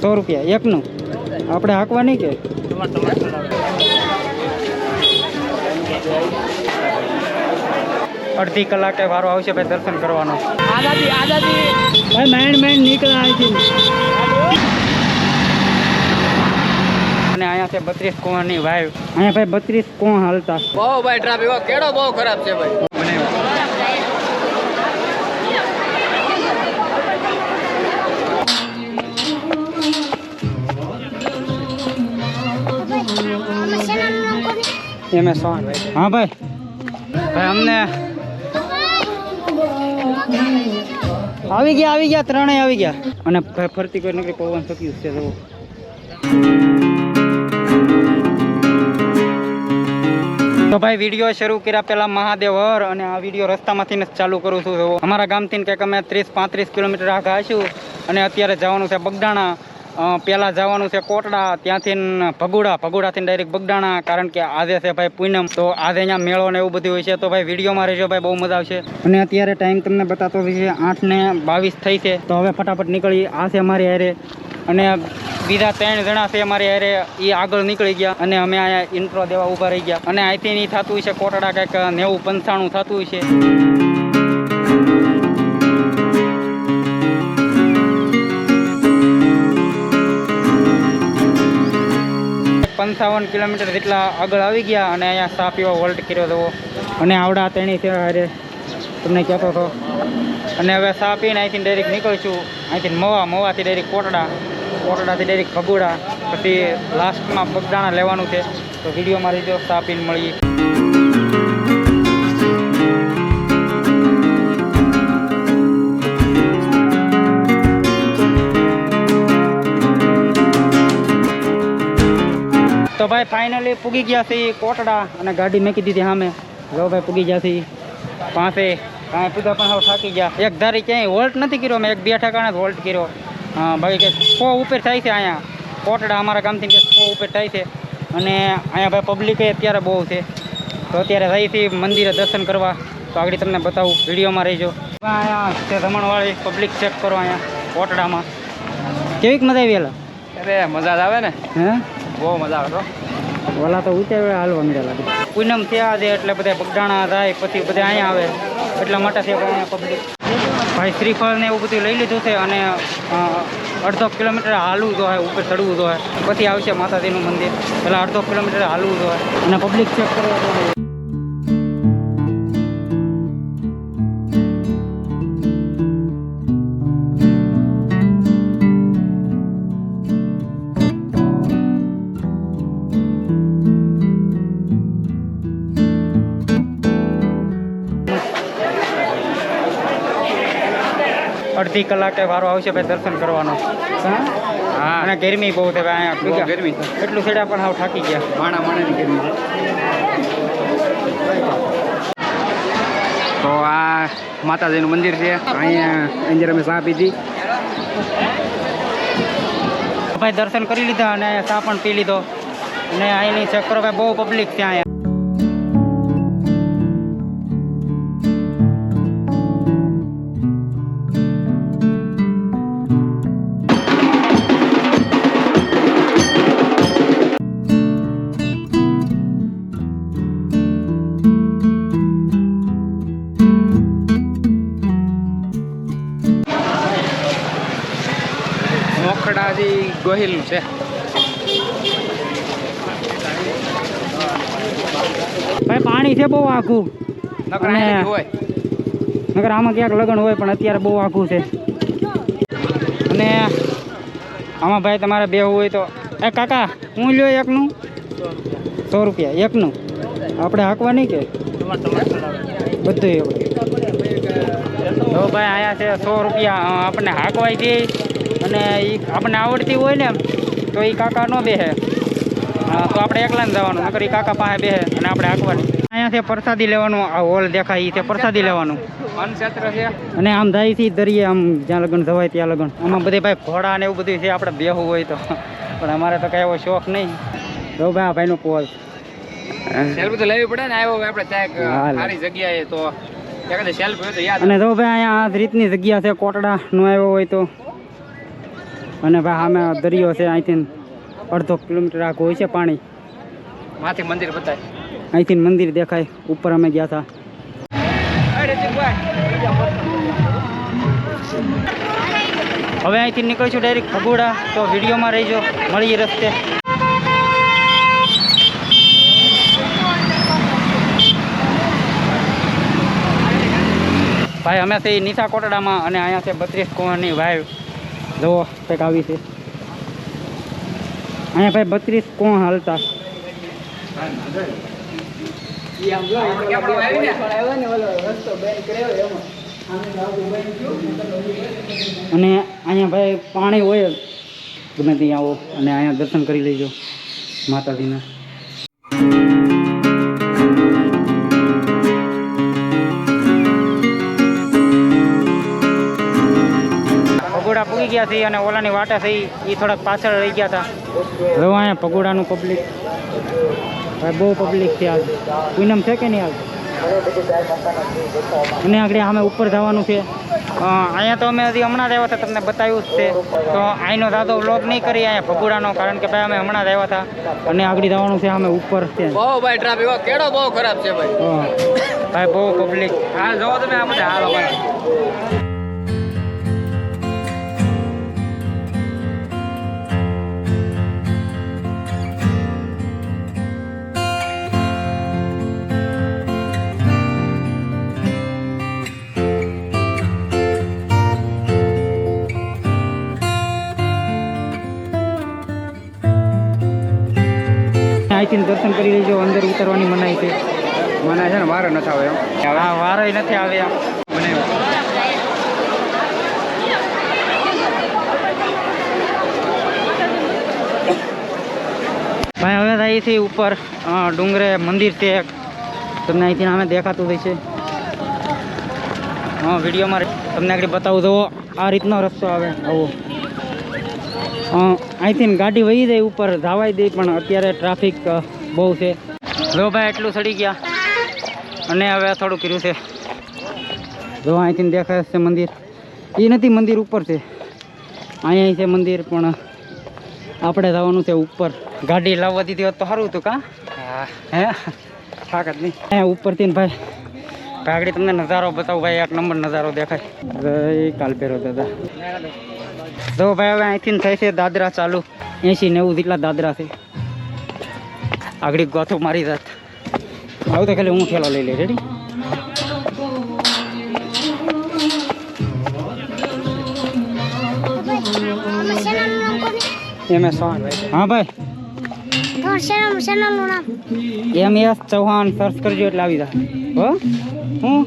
100 રૂપિયા એકનું. આપણે હાંકવાની કે અડધી કલાકે વારો આવશે ભાઈ દર્શન કરવાનો. ભાઈ માઇન્ડ નીકળ્યા અહીંથી. અને અહીંયા છે 32 કોણની વાઈવ. અહીંયા ભાઈ 32 કોણ હાલતા. બહુ ભાઈ ટ્રાફિક કેડો બહુ ખરાબ છે ભાઈ. હા ભાઈ અમને આવી ગયા ત્રણેય આવી ગયા. અને ફરતી કોઈ નકરી પવન શક્યું છે. તો ભાઈ વિડીયો શરૂ કર્યા પહેલા મહાદેવ હર. અને આ વિડીયો રસ્તામાંથી જ ચાલુ કરું છું. અમારા ગામથી કંઈક અમે 30-35 કિલોમીટર આગળ આવીશું. અને અત્યારે જવાનું છે બગડાણા. પહેલાં જવાનું છે કોટડા, ત્યાંથી ભગુડાથી ડાયરેક્ટ બગડાણા. કારણ કે આજે છે ભાઈ પૂનમ, તો આજે અહીંયા મેળો ને એવું બધું હોય છે. તો ભાઈ વિડીયોમાં રહેજો ભાઈ, બહુ મજા આવશે. અને અત્યારે ટાઈમ તમને બતાતો છે 8:22 થઈ છે. તો હવે ફટાફટ નીકળી. આ છે અમારી હારે અને બીજા 3 જણા છે અમારી હારે, એ આગળ નીકળી ગયા. અને અમે અહીંયા ઇન્ટ્રો દેવા ઊભા રહી ગયા. અને અહીંથી નહીં થતું છે કોટડા કંઈક 90-95 થતું છે. 55 કિલોમીટર જેટલા આગળ આવી ગયા. અને અહીંયા ચા પીવા વોલ્ટ કર્યો હતો. અને આવડા તેણી છે અરે તમને કહેતો હતો. અને હવે ચા પીને અહીંથી ડાયરેક્ટ નીકળીશું. અહીંથી મવાથી ડાયરેક્ટ કોટડાથી ડાયરેક્ટ ભગુડા, પછી લાસ્ટમાં બગદાણા લેવાનું છે. તો વિડીયોમાં રહીજો, ચા પીને મળીએ. તો ભાઈ ફાઇનલી પૂગી ગયા છે કોટડા. અને ગાડી મેકી દીધી સામે. જો ભાઈ પૂગી ગયા છે પાસે. કાંઈ પૂજા પણ હવે થાકી ગયા. એક ધારી ક્યાંય વોલ્ટ નથી કર્યો મેં, 1-2 ઠેકાણે જ વોલ્ટ કર્યો. હા ભાઈ કે 100 ઉપર થાય છે અહીંયા કોટડા અમારા ગામથી કે 100 ઉપર થાય છે. અને અહીંયા ભાઈ પબ્લિક અત્યારે બહુ છે. તો અત્યારે રહીથી મંદિરે દર્શન કરવા. તો આગળ તમને બતાવું, વિડીયોમાં રહીજો. અહીંયા છે રમણવાળી પબ્લિક ચેક કરો અહીંયા કોટડામાં. કેવીક મજા આવી? એલા અરે મજા જ આવે ને. હે બહુ મજા આવે. ઓલા તો ઊંચા વેળા હાલવા મળ્યા લાગે. પૂનમ થયા છે એટલે બધા બગડાણા જાય, પછી બધા અહીંયા આવે. એટલા માટે છે અહીંયા પબ્લિક. ભાઈ શ્રીફળ ને એવું બધું લઈ લીધું છે. અને 1/2 કિલોમીટર હાલવું જોઈએ, ઉપર ચડવું જોઈએ. પછી આવશે માતાજીનું મંદિર. પેલા 1/2 કિલોમીટર હાલવું જોઈએ. અને પબ્લિક ચેક કરવા જોઈએ. અડધી કલાકે વારો આવશે ભાઈ દર્શન કરવાનો. હા અને ગરમી બહુ છે ભાઈ. અહીંયા ગરમી એટલું છેડા પણ હાવ થાકી ગયા. માણાની ગરમી. તો આ માતાજીનું મંદિર છે. અહીંયા અંદર અમે ચા પીધી. ભાઈ દર્શન કરી લીધા અને ચા પણ પી લીધો. અને અહીંની ચેક કરો ભાઈ, બહુ પબ્લિક છે અહીંયા. મોખડાથી ગોહિલ છે. ભાઈ પાણી છે બહુ આખું. નકર આમાં ક્યાંક લગ્ન હોય, પણ અત્યારે બહુ આખું છે. અને આમાં ભાઈ તમારે બેહવું હોય તો એ કાકા હું લ્યો એકનું 100 રૂપિયા એકનું. આપણે હાંકવાની કે બધું એવું. તો ભાઈ અહીંયા છે 100 રૂપિયા આપણને હાંકવાય દે. અને એ આપણને આવડતી હોય ને તો એ કાકા ન બેસે. તો આપણે એકલા જ જવાનું, નકર એ કાકા પાસે બેસે અને આપણે હાંકવાની. અહીંયા છે પ્રસાદી લેવાનું. આ હોલ દેખાય છે પ્રસાદી લેવાનું. અનક્ષેત્ર છે. અને આમ જાય છે દરિયે, આમ જ્યાં લગ્ન જવાય ત્યાં લગ્ન. આમાં બધે ભાઈ ઘોડા ને એવું બધું છે. આપણે બેહવું હોય તો, પણ અમારે તો કઈ એવો શોખ નહીં. જો ભાઈ આ ભાઈનો પોલ સેલ્ફી તો લેવી પડે ને. આવ્યો આપણે સારી જગ્યાએ તો સેલ્ફી હોય તો યાદ. અને જો ભાઈ અહીંયા આ રીતની જગ્યા છે કોટડા નો આવ્યો હોય તો. અને ભાઈ સામે દરિયો છે, અહીંથી અડધો કિલોમીટર આગળ હોય છે પાણી. માથે મંદિર બતાય. અહીંથી મંદિર દેખાય, ઉપર અમે ગયા હતા. હવે અહીંથી નીકળીશું ડાયરેક્ટ ભગોડા. તો વિડીયોમાં રહીજો, મળીએ રસ્તે. ભાઈ અમે છે નીસા કોટડામાં અને અહીંયા છે 32 કોણની વાવ. જુઓ કંઈક આવી છે અહીંયા ભાઈ 32 કોણ હાલતા. અને અહીંયા ભાઈ પાણી હોય જ, ગમે ત્યાં આવો અને અહીંયા દર્શન કરી લેજો માતાજીના. પગોડા પૂગી ગયા છે અને ઓલાની વાટા છે એ થોડાક પાછળ રહી ગયા હતા. હવે અહીંયા પગોડાનું પબ્લિક ભાઈ બહુ પબ્લિક છે આજ. પૂનમ છે કે નહીં આજ? અને આગળ અમે ઉપર જવાનું છે. અહીંયા તો અમે હજી હમણાં જ આવ્યા હતા, તમને બતાવ્યું જ છે. તો અહીંનો દાદો વ્લોગ નહીં કરી અહીંયા ભગોડાનો, કારણ કે ભાઈ અમે હમણાં જ આવ્યા હતા. અને આગળ જવાનું છે અમે ઉપર છે. બહુ ભાઈ ટ્રાફિક કેડો બહુ ખરાબ છે ભાઈ. ભાઈ બહુ પબ્લિક. હા જો તમે આપણે હાલો ભાઈ. અહીંથી દર્શન કરી લેજો. અંદર ઉતરવાની મનાઈ છે. મને છે ને વારો નથી આવે એમ. હા, વારો નથી આવે એમ. ભાઈ હવે અહીંથી ઉપર ડુંગરે મંદિર છે એક. તમને અહીંથી અમે દેખાતું હોય છે. હા, વિડીયોમાં તમને આગળ બતાવું તો આ રીતનો રસ્તો આવે આવો. અહીંથી ગાડી વહી જાય ઉપર જવાય દે, પણ અત્યારે ટ્રાફિક બહુ છે. જો ભાઈ એટલું સડી ગયા અને હવે થોડું કર્યું છે. જો અહીંથી દેખાય છે મંદિર. એ નથી, મંદિર ઉપર છે. અહીંયા છે મંદિર, પણ આપણે જવાનું છે ઉપર. ગાડી લાવવા દીધી હોત તો સારું હતું કા? હે તાકાત નહીં. અહીંયા ઉપરથી ભાઈ આગળ તમને નજારો બતાવું. ભાઈ એક નંબર નજારો દેખાય. જય કાલભૈરવ દાદા. જો ભાઈ હવે અહીંથી થાય છે દાદરા ચાલુ. 80-90 જેટલા દાદરા છે. આગળ ગોથું મારી જાત. આવું તો ખાલી હું ઠેલો લઈ લે. રેડી? હા ભાઈ, MS ચૌહાણ સર્ચ કરજો એટલે આવી જાય. હો હું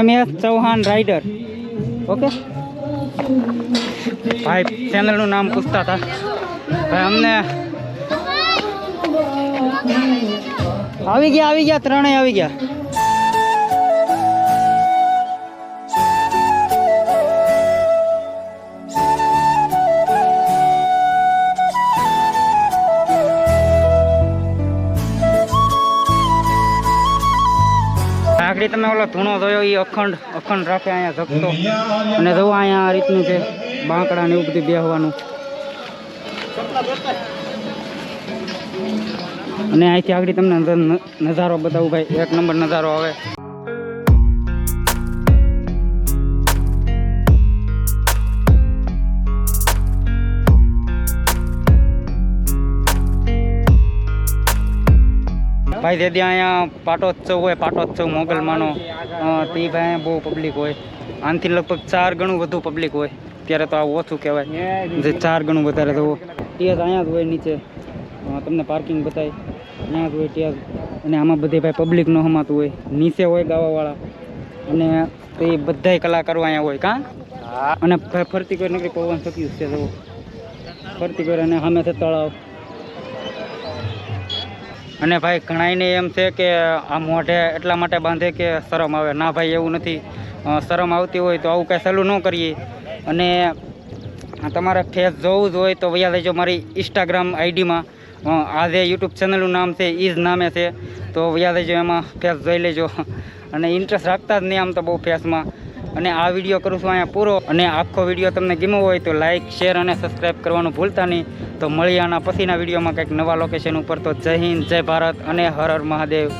MS ચૌહાણ રાઇડર. ઓકે ભાઈ, ચેનલનું નામ પૂછતા હતા ભાઈ. અમને આવી ગયા ત્રણેય આવી ગયા. આગળ તમે ઓલો ધૂણો જોયો એ અખંડ રાખે અહીંયા ધકતો. અને જવું અહીંયા આ રીતનું છે, બાંકડા ને એવું બધું બેહવાનું. અને અહીંથી આગળ તમને નજારો બતાવું ભાઈ. એક નંબર નજારો આવે. ભાઈ જે અહીંયા પાટોત્સવ હોય, પાટોત્સવ મોગલમાંનો, તે ભાઈ અહીંયા બહુ પબ્લિક હોય. આનાથી લગભગ 4 ગણું વધુ પબ્લિક હોય. ત્યારે તો આ ઓછું કહેવાય, જે 4 ગણું વધારે તો ત્યાં અહીંયા જ હોય. નીચે તમને પાર્કિંગ બતાય, અહીંયા જ હોય ત્યાં. અને આમાં બધે ભાઈ પબ્લિકનું હમાતું હોય. નીચે હોય ગાવાવાળા, અને તે બધાય કલાકારો અહીંયા હોય કાં. અને ભાઈ ફરતી કોઈ નકરી પવન શક્યું છે તો ફરતી કોઈ. અને સામે છે તળાવ. અને ભાઈ ઘણાઈને એમ છે કે આ મોઢે એટલા માટે બાંધે કે શરમ આવે. ના ભાઈ, એવું નથી. શરમ આવતી હોય તો આવું કાંઈ સહેલું ન કરીએ. અને તમારે ફેસ જોવું જ હોય તો વયા લેજો મારી ઇન્સ્ટાગ્રામ આઈડીમાં. આ જે યુટ્યુબ ચેનલનું નામ છે એ જ નામે છે, તો વયા લેજો, એમાં ફેસ જોઈ લેજો. અને ઇન્ટરેસ્ટ રાખતા જ નહીં આમ તો બહુ ફેસમાં. અને આ વિડીયો કરું છું અહીંયા પૂરો. અને આખો વિડીયો તમને ગમ્યો હોય તો લાઇક, શેર અને સબસ્ક્રાઈબ કરવાનું ભૂલતા નહીં. તો મળીએ આના પછીના વિડીયોમાં કંઈક નવા લોકેશન ઉપર. તો જય હિન્દ, જય ભારત અને હર હર મહાદેવ.